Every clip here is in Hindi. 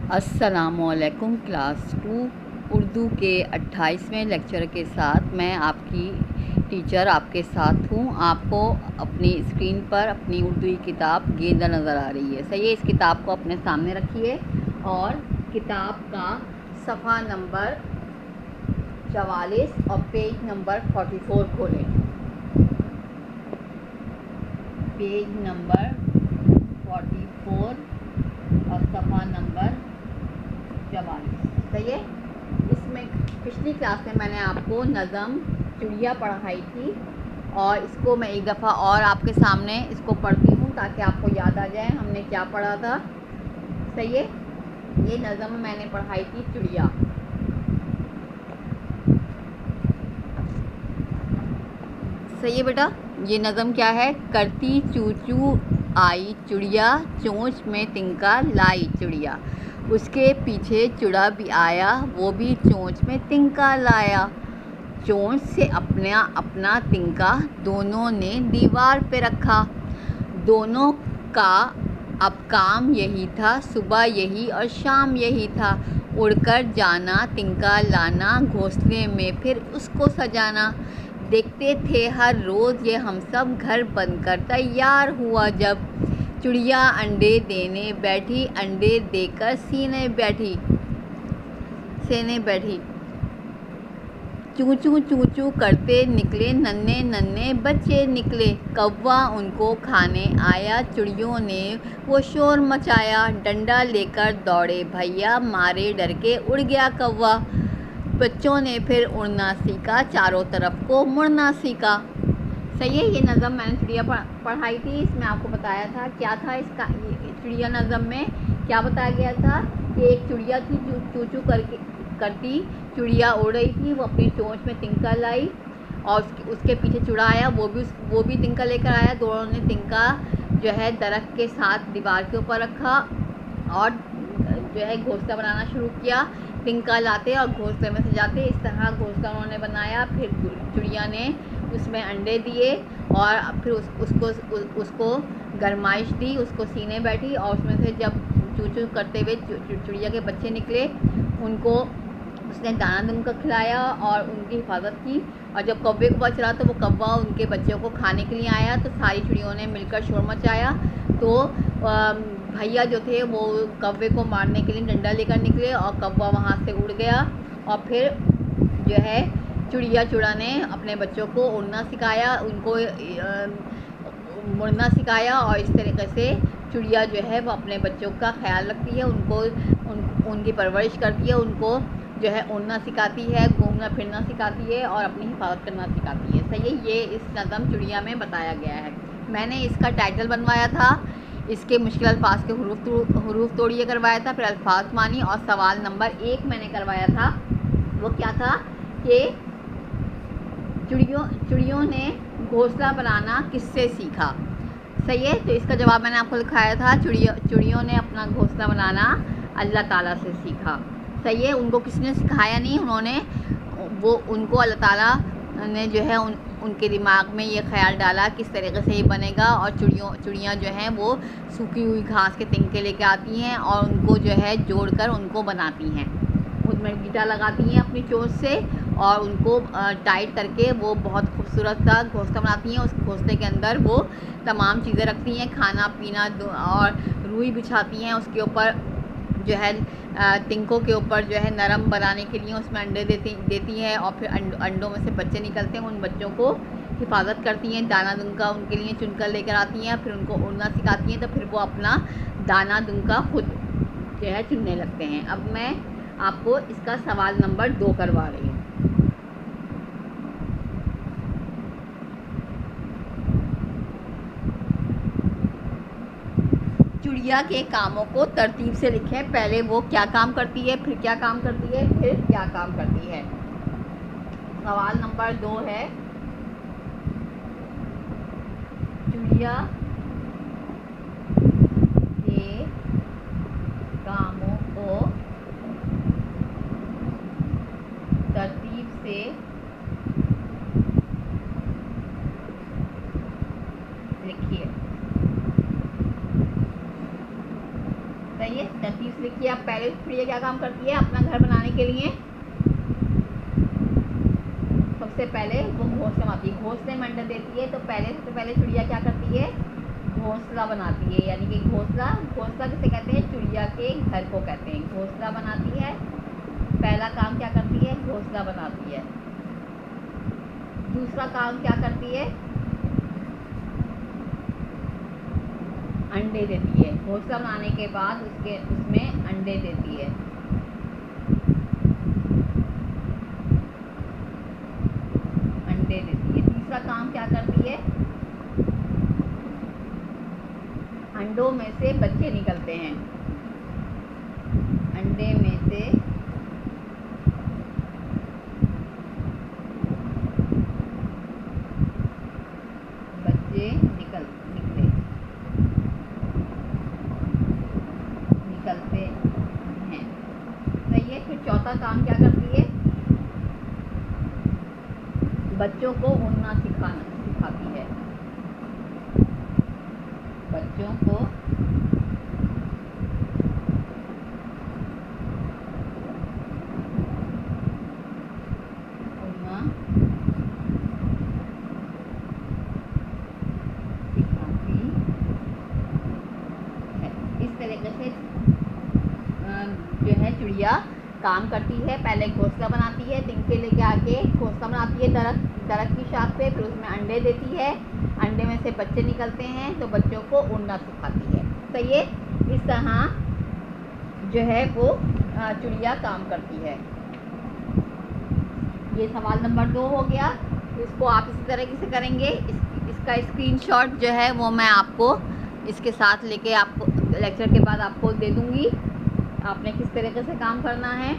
अस्सलामुअलैकुम क्लास 2 उर्दू के 28वें लेक्चर के साथ मैं आपकी टीचर आपके साथ हूँ। आपको अपनी स्क्रीन पर अपनी उर्दू की किताब गेंदा नज़र आ रही है। सही है, इस किताब को अपने सामने रखिए और किताब का सफ़ा नंबर 44 और पेज नंबर 44 खोलें। पेज नंबर 44 और सफ़ा नंबर 44। सही है। इसमें पिछली क्लास में मैंने आपको नज़म चिड़िया पढ़ाई थी और इसको मैं एक दफ़ा और आपके सामने इसको पढ़ती हूँ ताकि आपको याद आ जाए हमने क्या पढ़ा था। सही है, ये नज़म मैंने पढ़ाई थी चिड़िया। सही है बेटा, ये नज़म क्या है? करती चू चू आई चिड़िया, चोंच में तिनका लाई चिड़िया, उसके पीछे चुड़ा भी आया, वो भी चोंच में तिनका लाया, चोंच से अपना अपना तिनका दोनों ने दीवार पे रखा। दोनों का अब काम यही था, सुबह यही और शाम यही था, उड़कर जाना तिनका लाना, घोंसले में फिर उसको सजाना। देखते थे हर रोज़ ये हम सब, घर बनकर तैयार हुआ जब, चिड़िया अंडे देने बैठी, अंडे देकर सीने बैठी, चू चू करते निकले नन्हे नन्हे बच्चे निकले, कौवा उनको खाने आया, चिड़ियों ने वो शोर मचाया, डंडा लेकर दौड़े भैया, मारे डर के उड़ गया कौवा, बच्चों ने फिर उड़ना सीखा, चारों तरफ को मुड़ना सीखा। सही है, ये नज़म मैंने चिड़िया पढ़ाई थी। इसमें आपको बताया था क्या था इसका, चिड़िया नज़म में क्या बताया गया था कि एक चिड़िया थी जो चू चू करती चिड़िया उड़ रही थी, वो अपनी चोंच में तिनका लाई और उसके पीछे चुड़ा आया, वो भी तिनका लेकर आया। दोनों ने तिनका जो है दरख्त के साथ दीवार के ऊपर रखा और जो है घोंसला बनाना शुरू किया। तिनका लाते और घोंसले में सजाते, इस तरह घोंसला उन्होंने बनाया। फिर चिड़िया ने उसमें अंडे दिए और फिर उसको गरमाइश दी, उसको सीने बैठी और उसमें से जब चू चू करते हुए चिड़िया के बच्चे निकले, उनको उसने दाना दुनका खिलाया और उनकी हिफाजत की। और जब कौवे को पता चला तो वो कौवा उनके बच्चों को खाने के लिए आया, तो सारी चिड़ियों ने मिलकर शोर मचाया। तो भैया जो थे वो कौवे को मारने के लिए डंडा लेकर निकले और कौवा वहाँ से उड़ गया। और फिर जो है चिड़िया ने अपने बच्चों को उड़ना सिखाया, उनको मुड़ना सिखाया और इस तरीके से चिड़िया जो है वो अपने बच्चों का ख्याल रखती है, उनकी परवरिश करती है, उनको जो है उड़ना सिखाती है, घूमना फिरना सिखाती है और अपनी हिफाजत करना सिखाती है। सही है, ये इस नज़म चिड़िया में बताया गया है। मैंने इसका टाइटल बनवाया था, इसके मुश्किल अल्फाज के हुरूफ तोड़िए करवाया था, फिर अल्फाज मानी और सवाल नंबर 1 मैंने करवाया था। वो क्या था कि चिड़ियों ने घोंसला बनाना किससे सीखा। सही है, तो इसका जवाब मैंने आपको लिखाया था, चिड़ियों ने अपना घोंसला बनाना अल्लाह ताला से सीखा। सही है, उनको किसी ने सिखाया नहीं, उनको अल्लाह ताला ने जो है उनके दिमाग में ये ख्याल डाला किस तरीके से ये बनेगा। और चिड़ियाँ जो हैं वो सूखी हुई घास के तिनके लेके आती हैं और उनको जो है जोड़कर उनको बनाती हैं, उसमें गीटा लगाती हैं अपनी चोंच से और उनको टाइट करके वो बहुत खूबसूरत सा घोंसला बनाती हैं। उस घोंसले के अंदर वो तमाम चीज़ें रखती हैं, खाना पीना और रुई बिछाती हैं, उसके ऊपर जो है तिनकों के ऊपर जो है नरम बनाने के लिए उसमें अंडे देती हैं और फिर अंडों में से बच्चे निकलते हैं, उन बच्चों को हिफाजत करती हैं, दाना दुनका उनके लिए चुनकर लेकर आती हैं, फिर उनको उड़ना सिखाती हैं, तो फिर वो अपना दाना दुनका खुद जो है चुनने लगते हैं। अब मैं आपको इसका सवाल नंबर 2 करवा रही हूँ। चिड़िया के कामों को तरतीब से लिखें, पहले वो क्या काम करती है, फिर क्या काम करती है, फिर क्या काम करती है। सवाल नंबर 2 है, चिड़िया के कामों को तरतीब से लिखिए। सही है। 30 लिखिए। अब पहले चिड़िया क्या काम करती है अपना घर बनाने के लिए? सबसे पहले वो घोंसला बनाती है, घोंसले में अंडे देती है। तो सबसे पहले चिड़िया क्या करती है? घोंसला बनाती है। यानी कि घोंसला किसे कहते हैं? चिड़िया के घर को कहते हैं। घोंसला बनाती है। पहला काम क्या करती है? घोंसला बनाती है। दूसरा काम क्या करती है? अंडे देती है। घोंसला बनाने के बाद उसमें अंडे देती है। तीसरा काम क्या करती है? अंडों में से बच्चे निकलते हैं। अंडे में से बच्चे निकलते हैं। सही है। फिर चौथा काम क्या करती है? बच्चों को उड़ना सिखाती है। बच्चों को उड़ना सिखाती है। इस तरीके से जो है चिड़िया काम करती है। पहले घोंसला बनाती है, तिनके लेके आके घोंसला बनाती है दरख्त की शाख पे। फिर उसमें अंडे देती है। अंडे में से बच्चे निकलते हैं तो बच्चों को उड़ना सिखाती है। सही है। इस तरह जो है वो चिड़िया काम करती है। ये सवाल नंबर 2 हो गया। इसको आप इसी तरीके से करेंगे। इसका स्क्रीनशॉट जो है वो मैं आपको इसके साथ लेके आपको लेक्चर के बाद आपको दे दूँगी। आपने किस तरीके से काम करना है।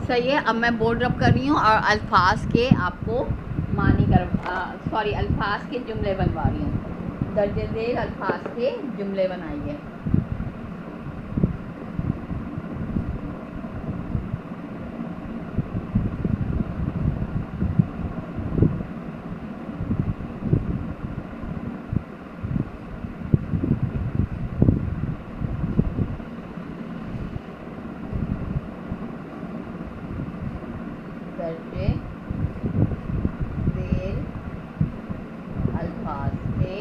सही है। अब मैं बोर्ड रब कर रही हूँ और अल्फाज के आपको अल्फाज के जुमले बनवा रही हूँ। दर्जे झेल अल्फाज के जुमले बनाइए। दर्जे झेल अल्फाज के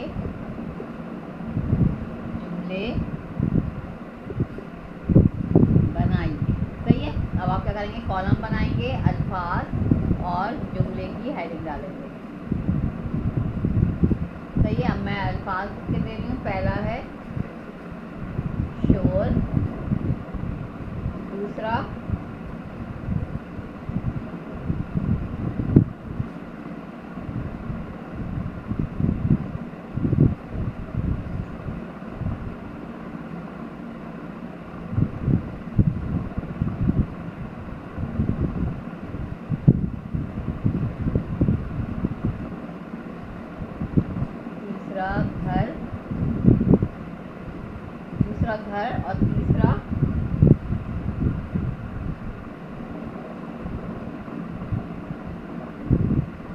जुमले बनाइए। सही है। अब आप क्या करेंगे? कॉलम बनाएंगे, अल्फाज और जुमले की हेडिंग डालेंगे। सही है। अब मैं अल्फाज के दे रही हूँ। पहला है शोर, दूसरा घर और तीसरा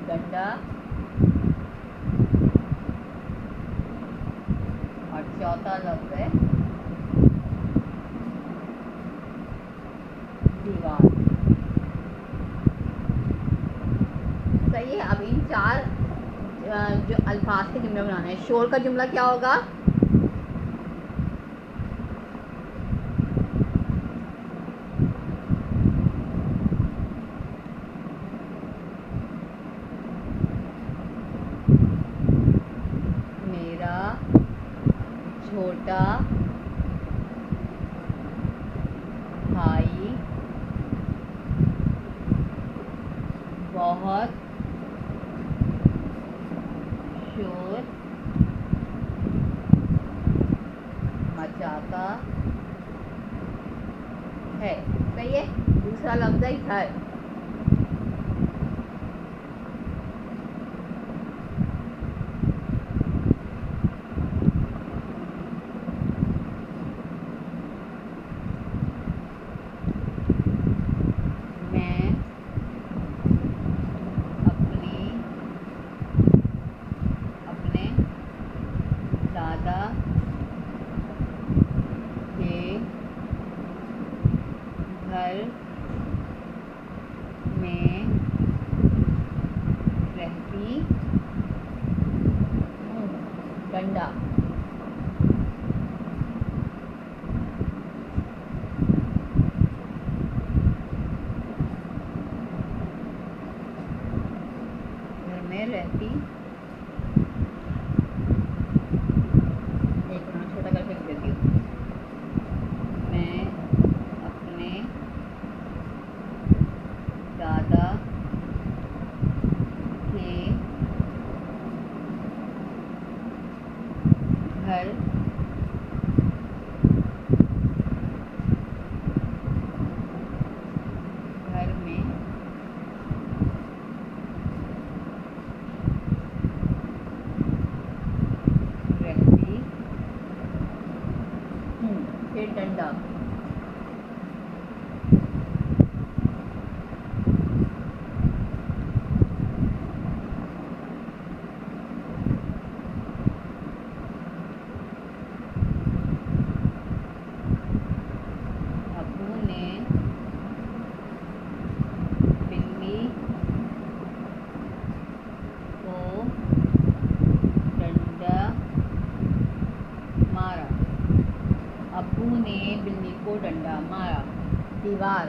गड्ढा और चौथा लफ्ज़ है दीवार। सही है। अब इन 4 जो अल्फाज के जुमले बनाने हैं। शोर का जुमला क्या होगा? मेरा छोटा भाई बहुत शोर दूसरा लफ्ज़ है घर। मैं अपने दादा के घर में रहती हूँ। डंडा। घर में रहती, एक मिनट छोटा करके लिख देती हूँ। मैं अपने दादा के घर में रहती हूँ। फिर डंडा। अब्बू ने बिल्ली को डंडा मारा। अब्बू ने बिल्ली को डंडा मारा। दीवार।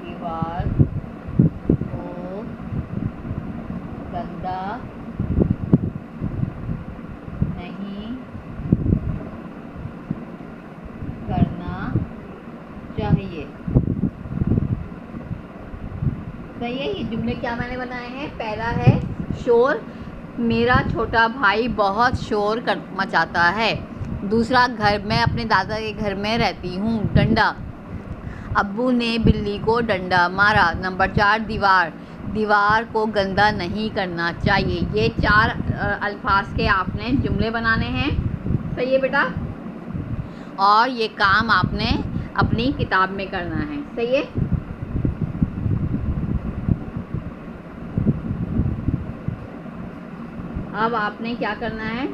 दीवार को गंदा नहीं करना चाहिए। सही है। ये जुमले क्या मैंने बनाए हैं? पहला है शोर, मेरा छोटा भाई बहुत शोर मचाता है। दूसरा, घर, मैं अपने दादा के घर में रहती हूँ। डंडा, अब्बू ने बिल्ली को डंडा मारा। नंबर 4, दीवार, दीवार को गंदा नहीं करना चाहिए। ये 4 अल्फाज के आपने जुमले बनाने हैं। सही है बेटा। और ये काम आपने अपनी किताब में करना है। सही है। अब आपने क्या करना है?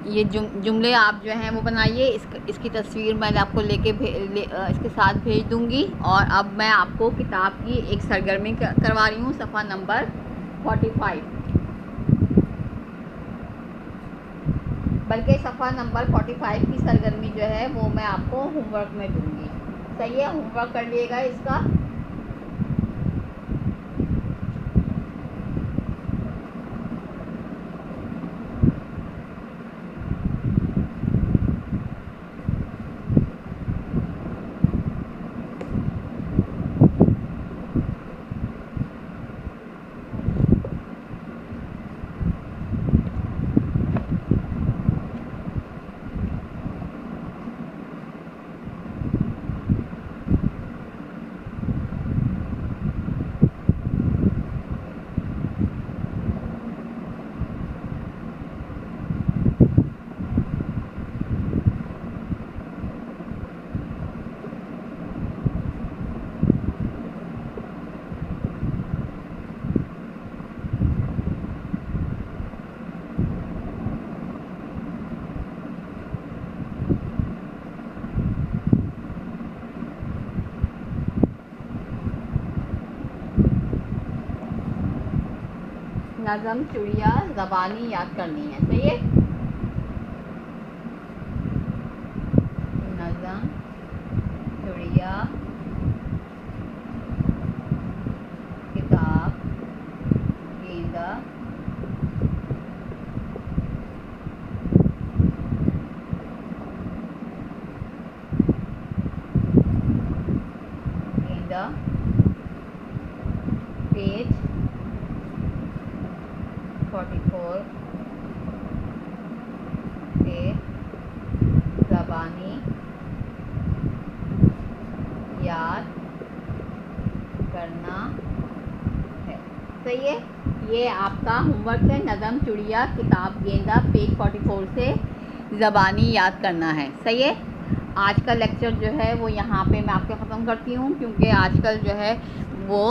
ये जुमले आप जो हैं वो बनाइए। इसकी तस्वीर मैं आपको इसके साथ भेज दूंगी। और अब मैं आपको किताब की एक सरगर्मी करवा रही हूँ, सफ़ा नंबर 45, बल्कि सफ़ा नंबर 45 की सरगर्मी जो है वो मैं आपको होमवर्क में दूंगी। सही है। होमवर्क कर लिएगा इसका। नज़म, चिड़िया, ज़बानी याद करनी है। सही है। नज़म, चिड़िया किताब गेंदा पेज 44 से ज़बानी याद करना है। सही है, ये आपका होमवर्क है। नज़म चिड़िया किताब गेंदा पेज 44 से ज़बानी याद करना है। सही है, आज का लेक्चर जो है वो यहाँ पे मैं आपके ख़त्म करती हूँ, क्योंकि आजकल जो है वो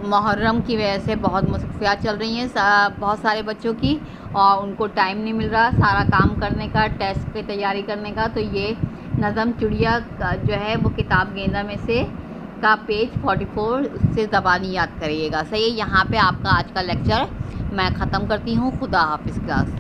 मुहर्रम की वजह से बहुत मसरूफियात चल रही हैं बहुत सारे बच्चों की, और उनको टाइम नहीं मिल रहा सारा काम करने का, टेस्ट की तैयारी करने का। तो ये नज़म चिड़िया का जो है वो किताब गेंदा में से का पेज 44 से ज़बानी याद करिएगा। सही है, यहाँ पे आपका आज का लेक्चर मैं ख़त्म करती हूँ। खुदा हाफिज़ क्लास।